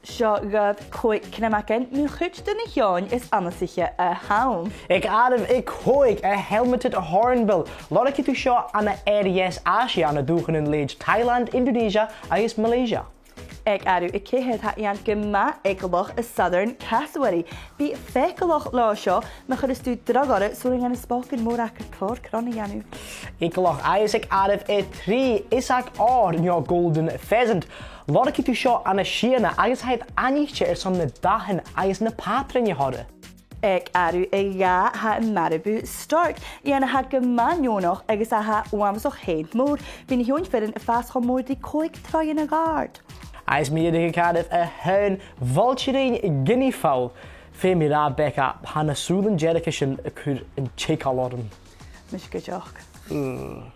Seo gab Còig Criomagan nu chuid den h-eòin is annasaiche helm. Ik adem ik Còig helmeted hornbill. Laat ik het seo aan de Asia aan de doegen in Leeds, Thailand, Indonesia en Malaysia. Ik aru ik kehed ha ian gema ekelbach is Southern Cassowary. Bi fekelach la seo, ma chud stu dragare soring an spoken morak clor crony janu. Ekelach Isaac adem tree Isaac or your golden pheasant. Laat ik het seo aan de Shiena, agus heid anichtje is on de dagen, agus na patrin je hadden. Ik aru ja ha Maribu Stark. Ian ha gemanjonoch agus ha wamsoch heint moor. Bin h-eòin fedden fast gemoor die Còig troi in a guard. Is meer de Cardiff hun vulturine guinea fowl. Femira Bekah Annasaich Jerikishin Cuir in Chekalodden. Mish good joke.